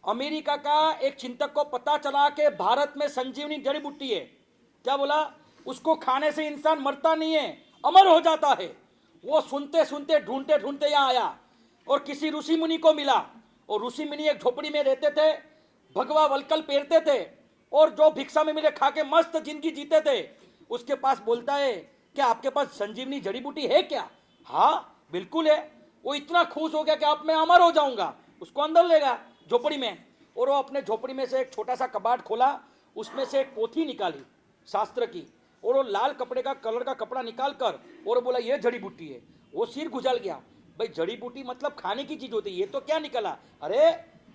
America का एक चिंतक को पता चला कि भारत में संजीवनी जड़ी बूटी है। क्या बोला? उसको खाने से इंसान मरता नहीं है, अमर हो जाता है। वो सुनते सुनते ढूंढते ढूंढते यहाँ आया और किसी ऋषि मुनि को मिला। और ऋषि मुनि एक झोपड़ी में रहते थे, भगवा वलकल पहनते थे और जो भिक्षा में मिले खा के मस्त जिंदगी जीते थे। उसके पास बोलता है कि आपके पास संजीवनी जड़ी बूटी है क्या? हाँ बिल्कुल है। वो इतना खुश हो गया कि अब मैं अमर हो जाऊंगा। उसको अंदर लेगा झोपड़ी में, और वो अपने झोपड़ी में से एक छोटा सा कबाड़ खोला, उसमें से एक पोथी निकाली शास्त्र की, और वो लाल कपड़े का कलर का कपड़ा निकाल कर और बोला ये जड़ी बूटी है। वो सिर गुजल गया, भाई जड़ी बूटी मतलब खाने की चीज होती है, ये तो क्या निकला? अरे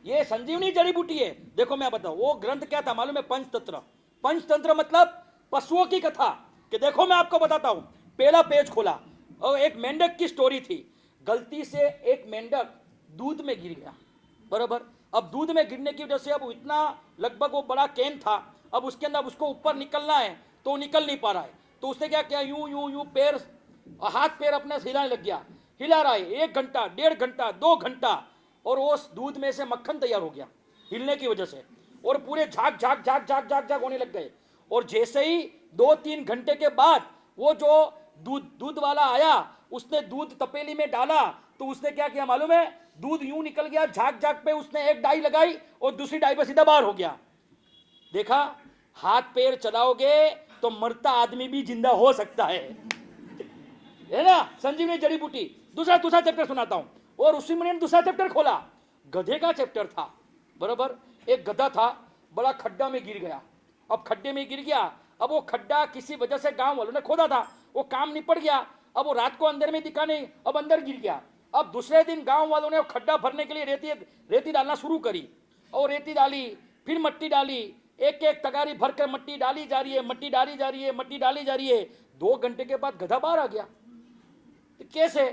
ये संजीवनी जड़ी बूटी है। देखो मैं बताऊं वो ग्रंथ क्या था मालूम है? पंचतंत्र। पंचतंत्र मतलब पशुओं की कथा। कि देखो मैं आपको बताता हूं। पहला पेज खोला और एक मेंढक की स्टोरी थी। गलती से एक मेंढक दूध में गिर गया, बराबर। अब दूध में गिरने की वजह से अब इतना लगभग वो बड़ा कैन था, अब उसके अंदर उसको ऊपर निकलना है तो वो निकल नहीं पा रहा है। तो उसने क्या किया, यूं यूं यूं पैर हाथ पैर अपने हिलाने लग गया। हिला रहा है 1 घंटा 1.5 घंटा 2 घंटा, और उस दूध में से मक्खन तैयार हो गया हिलने की वजह से, और पूरे झाग झाग झाग झाग झाग झाग होने लग गए। और जैसे ही 2-3 घंटे के बाद वो जो दूध वाला आया, उसने दूध तपेली में डाला, तो उसने क्या किया मालूम है? दूध यूं निकल गया झाग झाग पे, उसने एक डाई लगाई और दूसरी डाई पे सीधा बाहर हो गया। देखा, हाथ पैर चलाओगे तो मरता आदमी भी जिंदा हो सकता है ना? संजीवनी जड़ी बूटी। दूसरा चैप्टर सुनाता हूं। और उसी में दूसरा चैप्टर खोला, गधे का चैप्टर था, बराबर। एक गधा था, बड़ा खड्डा में गिर गया। अब खड्डे में गिर गया, अब वो खड्डा किसी वजह से गांव वालों ने खोदा था, वो काम निपट गया। अब वो रात को अंदर में दिखा नहीं, अब अंदर गिर गया। अब दूसरे दिन गांव वालों ने खड्डा भरने के लिए रेती डालना शुरू करी, और रेती डाली, फिर मट्टी डाली, एक एक तगारी भरकर मट्टी डाली जा रही है, मट्टी डाली जा रही है, मट्टी डाली जा रही है। 2 घंटे के बाद गधा बाहर आ गया। तो कैसे?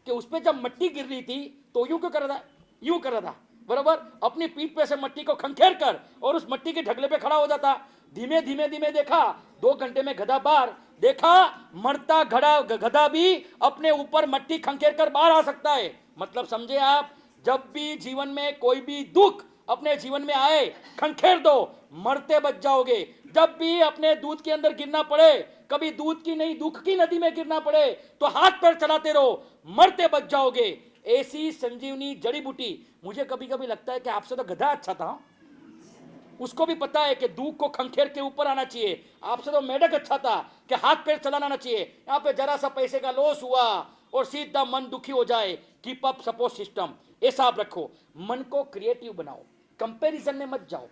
कि उस पर जब मट्टी गिर रही थी तो यूं क्यों कर रहा था? यूं कर रहा था, बराबर। अपनी पीठ पे से मट्टी को खंखेर कर और उस मट्टी के ढगले पे खड़ा हो जाता। धीमे धीमे धीमे देखा, 2 घंटे में गधा बाहर। देखा, मरता गधा भी अपने ऊपर मट्टी खंखेर कर बाहर आ सकता है। मतलब समझे आप? जब भी जीवन में कोई भी दुख अपने जीवन में आए, खंखेर दो, मरते बच जाओगे। जब भी अपने दूध के अंदर गिरना पड़े, कभी दूध की नहीं दुख की नदी में गिरना पड़े, तो हाथ पैर चलाते रहो, मरते बच जाओगे। ऐसी संजीवनी जड़ी बूटी। मुझे कभी कभी लगता है कि आपसे तो गधा अच्छा था, उसको भी पता है कि दुख को खंखेर के ऊपर आना चाहिए। आपसे तो मेढक अच्छा था कि हाथ पैर चलाना आना चाहिए। यहाँ पे जरा सा पैसे का लॉस हुआ और सीधा मन दुखी हो जाए। कीप अप सपोर्ट सिस्टम, ऐसा आप रखो। मन को क्रिएटिव बनाओ, कंपैरिजन में मत जाओ।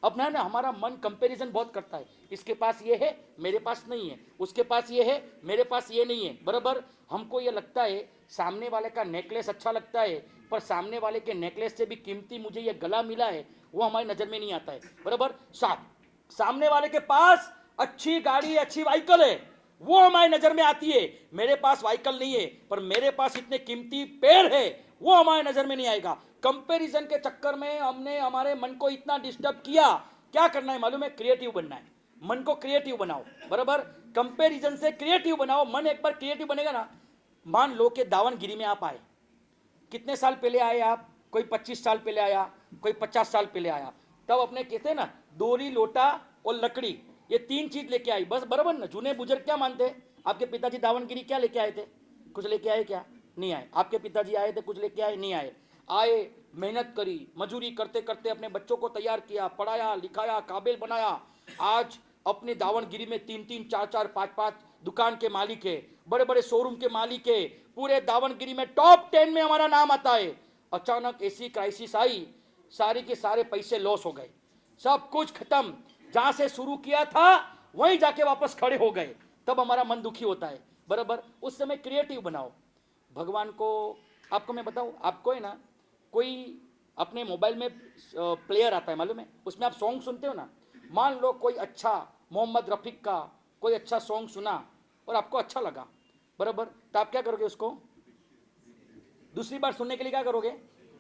अपना ना हमारा मन कंपैरिजन बहुत करता है, इसके पास ये है मेरे पास नहीं है, उसके पास ये है मेरे पास ये नहीं है, बराबर। हमको ये लगता है सामने वाले का नेकलेस अच्छा लगता है, पर सामने वाले के नेकलेस से भी कीमती मुझे ये गला मिला है, वो हमारी नजर में नहीं आता है, बराबर। सामने वाले के पास अच्छी गाड़ी अच्छी व्हीकल है, वो हमारी नजर में आती है। मेरे पास व्हीकल नहीं है पर मेरे पास इतने कीमती पेड़ है, वो हमारे नजर में नहीं आएगा। कंपैरिजन के चक्कर में हमने हमारे मन को इतना डिस्टर्ब किया। क्या करना है मालूम है? क्रिएटिव बनना है। मन को क्रिएटिव बनाओ, बराबर। कंपैरिजन से क्रिएटिव बनाओ। मन एक बार क्रिएटिव बनेगा ना, मान लो कि दावनगिरी में आप आए, कितने साल पहले आए आप? कोई 25 साल पहले आया, कोई 50 साल पहले आया। तब अपने कहते हैं ना, दोरी लोटा और लकड़ी, ये 3 चीज लेके आई बस, बराबर ना। जूने बुजुर्ग क्या मानते? आपके पिताजी दावनगिरी क्या लेके आए थे? कुछ लेके आए क्या? नहीं आए। आपके पिताजी आए थे, कुछ लेके आए? नहीं आए। आए, मेहनत करी, मजूरी करते करते अपने बच्चों को तैयार किया, पढ़ाया लिखाया, काबिल बनाया। आज अपने दावनगिरी में 3-3 4-4 5-5 दुकान के मालिक है, बड़े बड़े शोरूम के मालिक है। पूरे दावनगिरी में टॉप 10 में हमारा नाम आता है। अचानक ऐसी क्राइसिस आई, सारी के सारे पैसे लॉस हो गए, सब कुछ खत्म। जहां से शुरू किया था वहीं जाके वापस खड़े हो गए। तब हमारा मन दुखी होता है, बराबर। उस समय क्रिएटिव बनाओ। भगवान को, आपको मैं बताऊं, आपको है ना, कोई अपने मोबाइल में प्लेयर आता है मालूम है, उसमें आप सॉन्ग सुनते हो ना। मान लो कोई अच्छा मोहम्मद रफीक का कोई अच्छा सॉन्ग सुना और आपको अच्छा लगा, बराबर। तो आप क्या करोगे? उसको दूसरी बार सुनने के लिए क्या करोगे?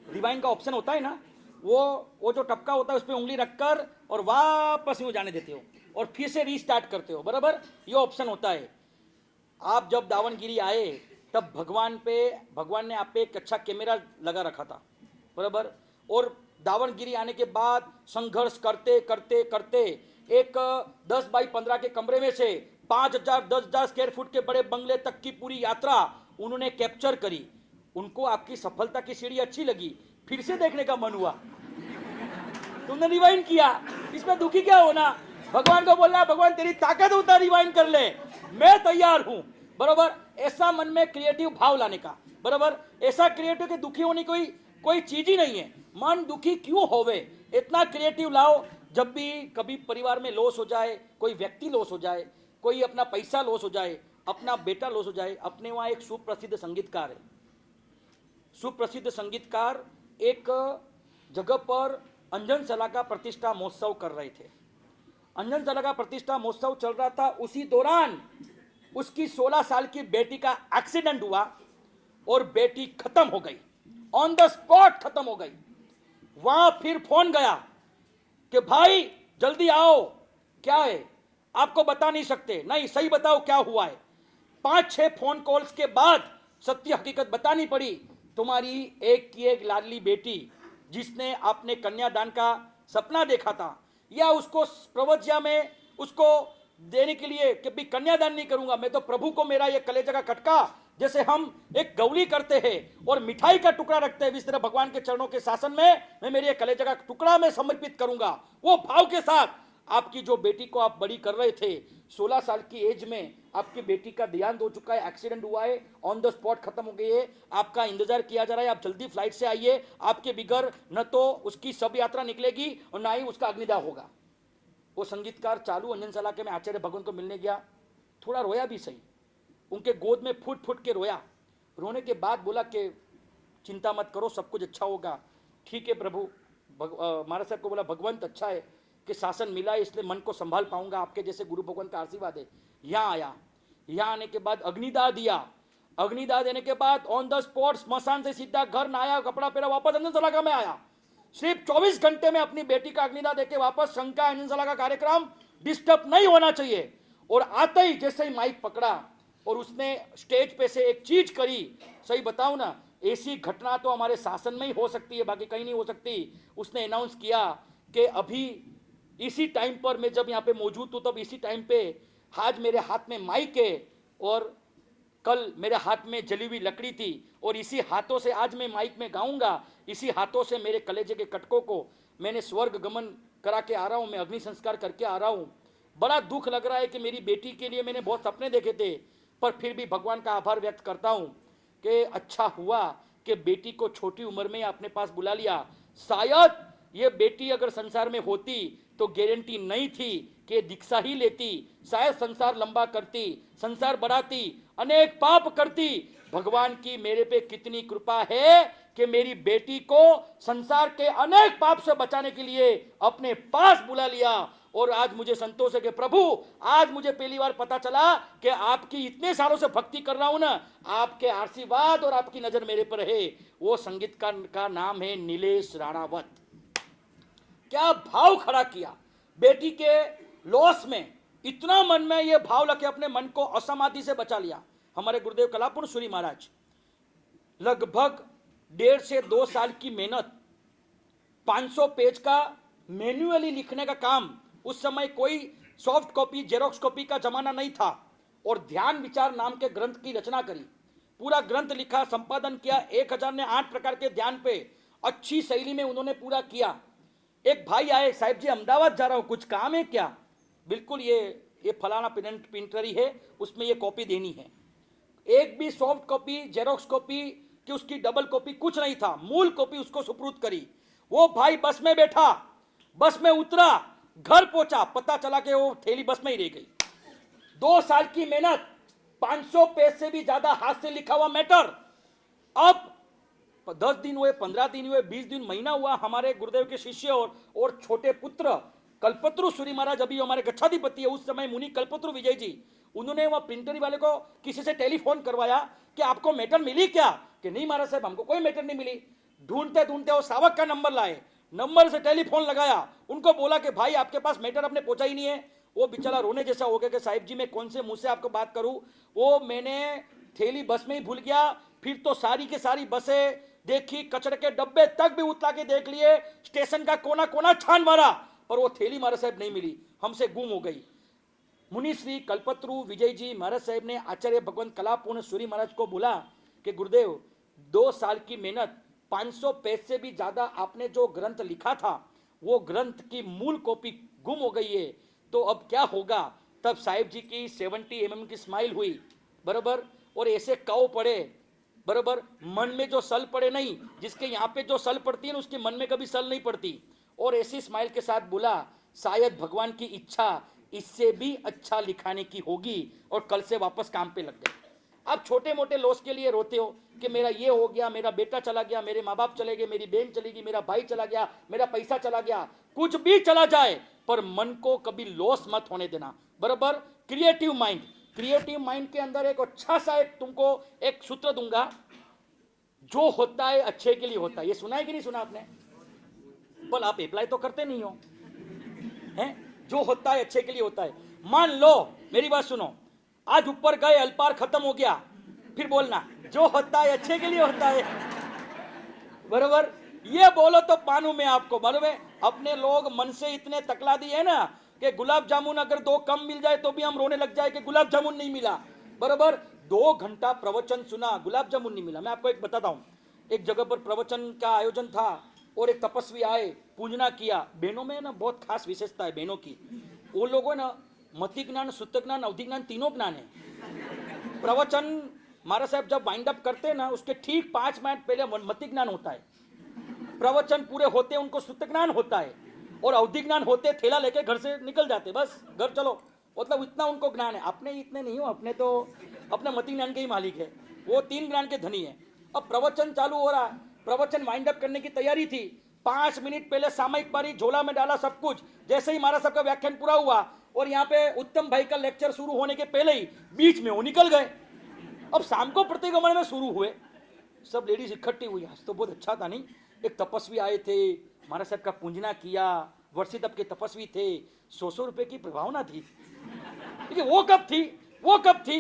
रिवाइंड का ऑप्शन होता है ना, वो जो टपका होता है उस पर उंगली रखकर और वापस यूं जाने देते हो और फिर से रीस्टार्ट करते हो, बराबर। ये ऑप्शन होता है। आप जब दावनगिरी आए तब भगवान ने आप पे एक अच्छा कैमरा लगा रखा था, बराबर। और दावणगिरी आने के बाद संघर्ष करते करते करते एक 10 बाई 15 के कमरे में से 5,000 10,000 स्क्वायर फुट के बड़े बंगले तक की पूरी यात्रा उन्होंने कैप्चर करी। उनको आपकी सफलता की सीढ़ी अच्छी लगी, फिर से देखने का मन हुआ, तुमने रिवाइंड किया, इसमें दुखी क्या होना? भगवान को बोलना, भगवान तेरी ताकत होता रिवाइंड कर ले, मैं तैयार हूं। बरोबर, ऐसा मन में क्रिएटिव भाव लाने का। बरोबर, ऐसा क्रिएटिव कि दुखी होने की कोई चीज ही नहीं है। मन दुखी क्यों होवे, इतना क्रिएटिव लाओ। जब भी कभी परिवार में लॉस हो जाए, कोई व्यक्ति लॉस हो जाए, कोई अपना पैसा लॉस हो जाए, अपना बेटा लॉस हो जाए, अपने वहां एक सुप्रसिद्ध संगीतकार है, सुप्रसिद्ध संगीतकार एक जगह पर अंजन सला का प्रतिष्ठा महोत्सव कर रहे थे। अंजन सला का प्रतिष्ठा महोत्सव चल रहा था, उसी दौरान उसकी 16 साल की बेटी का एक्सीडेंट हुआ और बेटी खत्म हो गई, ऑन द स्पॉट खत्म हो गई। वहां फिर फोन गया कि भाई जल्दी आओ, क्या है आपको बता नहीं सकते, नहीं सही बताओ क्या हुआ है। 5-6 फोन कॉल्स के बाद सत्य हकीकत बतानी पड़ी, तुम्हारी एक की एक लाडली बेटी जिसने आपने कन्यादान का सपना देखा था, या उसको प्रवज्या में उसको देने के लिए कि भी कन्यादान नहीं करूंगा मैं तो प्रभु को मेरा ये कलेजा का खटका, जैसे हम एक गौली करते हैं और मिठाई का टुकड़ा रखते हैं, इस तरह भगवान के चरणों के शासन में मैं मेरे कलेजा का टुकड़ा में समर्पित करूंगा। वो भाव के साथ आपकी जो बेटी को आप बड़ी कर रहे थे, 16 साल की एज में आपकी बेटी का देहांत हो चुका है, एक्सीडेंट हुआ है, ऑन द स्पॉट खत्म हो गई है, आपका इंतजार किया जा रहा है, आप जल्दी फ्लाइट से आइए, आपके बिगर न तो उसकी सब यात्रा निकलेगी और ना ही उसका अग्निदाह होगा। वो संगीतकार चालू अंजन सला के में आचार्य भगवान को मिलने गया, थोड़ा रोया भी सही, उनके गोद में फुट फुट के रोया। रोने के बाद बोला कि चिंता मत करो, सब कुछ अच्छा होगा, ठीक है प्रभु। महाराज साहब को बोला भगवंत अच्छा है कि शासन मिला है, इसलिए मन को संभाल पाऊंगा, आपके जैसे गुरु भगवान का आशीर्वाद है। यहाँ आया, यहाँ आने के बाद अग्निदाह दिया, अग्निदाह देने के बाद ऑन द स्पॉट स्मशान से सीधा घर नहाया, कपड़ा पहना, वापस अंजन सला का में आया। सिर्फ 24 घंटे में अपनी बेटी का अग्निदाह देके वापस शंका अंजन सला का कार्यक्रम डिस्टर्ब नहीं होना चाहिए। और आते ही जैसे ही माइक पकड़ा और उसने स्टेज पे से एक चीज करी, सही बताऊं ना, ऐसी घटना तो हमारे शासन में ही हो सकती है, बाकी कहीं नहीं हो सकती। उसने अनाउंस किया कि अभी इसी टाइम पर मैं जब यहाँ पे मौजूद हूँ, तब इसी टाइम पे आज मेरे हाथ में माइक है और कल मेरे हाथ में जली हुई लकड़ी थी, और इसी हाथों से आज मैं माइक में गाऊंगा, इसी हाथों से मेरे कलेजे के कटकों को मैंने स्वर्ग गमन करा के आ रहा हूँ, मैं अग्नि संस्कार करके आ रहा हूँ। बड़ा दुख लग रहा है कि मेरी बेटी के लिए मैंने बहुत सपने देखे थे, पर फिर भी भगवान का आभार व्यक्त करता हूँ कि अच्छा हुआ कि बेटी को छोटी उम्र में अपने पास बुला लिया। शायद ये बेटी अगर संसार में होती तो गारंटी नहीं थी कि दीक्षा ही लेती, शायद संसार लंबा करती, संसार बढ़ाती, अनेक पाप करती। भगवान की मेरे पे कितनी कृपा है कि मेरी बेटी को संसार के अनेक पाप से बचाने के लिए अपने पास बुला लिया। और आज मुझे संतोष है कि प्रभु, आज मुझे पहली बार पता चला कि आपकी इतने सालों से भक्ति कर रहा हूं ना, आपके आशीर्वाद और आपकी नजर मेरे पर है। वो संगीतकार का नाम है नीलेश राणावत। क्या भाव खड़ा किया बेटी के लॉस में, इतना मन में ये भाव लगे अपने मन को असमाधि से बचा लिया। हमारे गुरुदेव कलापुर सूरी महाराज लगभग 1.5 से 2 साल की मेहनत, 500 पेज का मैन्युअली लिखने का काम, उस समय कोई सॉफ्ट कॉपी जेरोक्स कॉपी का जमाना नहीं था, और ध्यान विचार नाम के ग्रंथ की रचना करी, पूरा ग्रंथ लिखा, संपादन किया। 1008 प्रकार के ध्यान पे अच्छी शैली में उन्होंने पूरा किया। एक भाई आए, साहिब जी अहमदाबाद जा रहा हूं, कुछ काम है क्या? बिल्कुल, ये फलाना प्रिंटरी है, उसमें ये कॉपी देनी है। एक भी सॉफ्ट कॉपी जेरोक्स कॉपी कि उसकी डबल कॉपी कुछ नहीं था, मूल कॉपी उसको सुपुर्द करी। वो भाई बस में बैठा, बस में उतरा, घर पहुंचा, पता चला कि वो थैली बस में ही रह गई। 2 साल की मेहनत, 500 पेज से भी ज्यादा हाथ से लिखा हुआ मैटर। अब 10 दिन हुए, 15 दिन हुए, 20 दिन, महीना हुआ, हमारे गुरुदेव के शिष्य और छोटे पुत्र कल्पत्रु सूरी महाराज, अभी हमारे गच्छाधिपति है, उस समय मुनि कल्पत्रु विजय जी, उन्होंने वह प्रिंटरी वाले को किसी से टेलीफोन करवाया कि आपको मैटर मिली क्या? कि नहीं महाराज साहब, हमको कोई मैटर नहीं मिली। ढूंढते ढूंढते वो सावक का नंबर लाए, नंबर से टेलीफोन लगाया, उनको बोला कि भाई आपके पास मैटर आपने पहुंचा ही नहीं है। वो बेचारा रोने जैसा हो गया कि साहिब जी मैं कौन से मुंह से आपको बात करूं, वो मैंने थैली बस में ही भूल गया। फिर तो सारी के सारी बसें देखी, कचरे के डब्बे तक भी उतला के देख लिए, स्टेशन का कोना कोना छान मारा, पर वो थैली महाराज साहब नहीं मिली, हमसे गुम हो गई। मुनि श्री कल्पत्रु विजय जी महाराज साहब ने आचार्य भगवंत कलापूर्ण सूरी महाराज को बोला कि गुरुदेव 2 साल की मेहनत, 500 पेज से भी ज्यादा आपने जो ग्रंथ लिखा था, वो ग्रंथ की मूल कॉपी गुम हो गई है, तो अब क्या होगा। तब साहिब जी की 70 mm की स्माइल हुई, बराबर, और ऐसे कव पड़े, बराबर, मन में जो सल पड़े नहीं, जिसके यहाँ पे जो सल पड़ती है ना, उसके मन में कभी सल नहीं पड़ती, और ऐसी स्माइल के साथ बोला शायद भगवान की इच्छा इससे भी अच्छा लिखाने की होगी, और कल से वापस काम पे लग गए। आप छोटे मोटे लॉस के लिए रोते हो कि मेरा ये हो गया, मेरा बेटा चला गया, मेरे माँ बाप चले गए, मेरी बहन चली गई, मेरा भाई चला गया, मेरा पैसा चला गया, कुछ भी चला जाए, पर मन को कभी लॉस मत होने देना, बराबर। क्रिएटिव माइंड, क्रिएटिव माइंड के अंदर एक अच्छा सा एक तुमको एक सूत्र दूंगा, जो होता है अच्छे के लिए होता है। ये सुना है कि नहीं सुना आपने? पर आप अप्लाई तो करते नहीं हो, हैं? जो होता है अच्छे के लिए होता है। मान लो, मेरी बात सुनो, आज ऊपर गए, अल्पार खत्म हो गया, फिर बोलना जो होता है अच्छे के लिए होता है, बराबर। ये बोलो तो मानू मैं आपको, मालूम है अपने लोग मन से इतने तकला दिए है ना कि गुलाब जामुन अगर 2 कम मिल जाए तो भी हम रोने लग जाए कि गुलाब जामुन नहीं मिला, बराबर। 2 घंटा प्रवचन सुना, गुलाब जामुन नहीं मिला। मैं आपको एक बताता हूं, एक जगह पर प्रवचन का आयोजन था और एक तपस्वी आए, पूजना किया। बहनों में ना बहुत खास विशेषता है बहनों की, वो लोगों ना मति ज्ञान, सुत्त ज्ञान, अवधि ज्ञान, तीनों ज्ञान है। प्रवचन महाराज साहब जब वाइंड अप करते हैं ना, उसके ठीक 5 मिनट पहले मति ज्ञान होता है, प्रवचन पूरे होते उनको सुत्त ज्ञान होता है, और अवधि ज्ञान होते थैला लेके घर से निकल जाते, बस घर चलो, मतलब इतना उनको ज्ञान है। अपने इतने नहीं हो, अपने तो अपने मति ज्ञान के ही मालिक है, वो 3 ज्ञान के धनी है। अब प्रवचन चालू हो रहा, प्रवचन वाइंड अप करने की तैयारी थी, 5 मिनट पहले सामयिक पारी झोला में डाला सब कुछ, जैसे ही महाराज साहब का व्याख्यान पूरा हुआ और यहाँ पे उत्तम भाई का लेक्चर शुरू होने के पहले ही बीच में वो निकल गए। अब शाम को प्रतिगमन में शुरू हुए, सब लेडीज इकट्ठी हुई, आज तो बहुत अच्छा था नहीं। एक तपस्वी आए थे, महाराज साहब का पूजना किया, वर्षित अब के तपस्वी थे, 100 रुपए की प्रभावना थी। वो कब थी, वो कब थी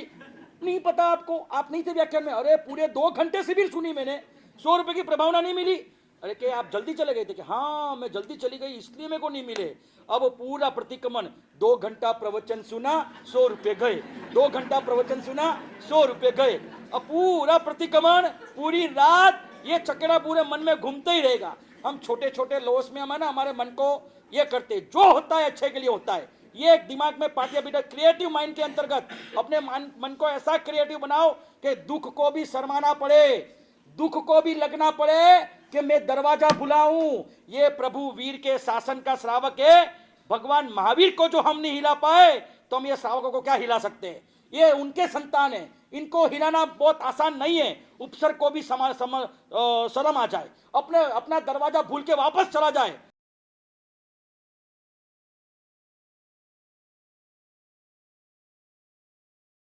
नहीं पता आपको, आप नहीं थे व्याख्यान में। अरे पूरे 2 घंटे शिविर सुनी मैंने, 100 रुपए की प्रभावना नहीं मिली। अरे कि आप जल्दी चले गए थे? कि हाँ मैं जल्दी चली गई इसलिए मेरे को नहीं मिले। अब पूरा प्रतिक्रमण 2 घंटा प्रवचन सुना, 100 रुपए गए, 2 घंटा प्रवचन सुना, 100 रुपए गए। अब पूरा प्रतिक्रमण, पूरी रात ये चकेड़ा पूरे मन में घूमते ही रहेगा। हम छोटे छोटे लॉस में हम है ना, हमारे मन को ये करते, जो होता है अच्छे के लिए होता है। ये एक दिमाग में पाटिया बिठा, क्रिएटिव माइंड के अंतर्गत अपने मन को ऐसा क्रिएटिव बनाओ कि दुख को भी शर्माना पड़े, दुख को भी लगना पड़े कि मैं दरवाजा बुलाऊं। ये प्रभु वीर के शासन का श्रावक है, भगवान महावीर को जो हम नहीं हिला पाए तो हम ये श्रावकों को क्या हिला सकते हैं? ये उनके संतान है, इनको हिलाना बहुत आसान नहीं है। उपसर को भी शर्म आ जाए, अपना दरवाजा भूल के वापस चला जाए,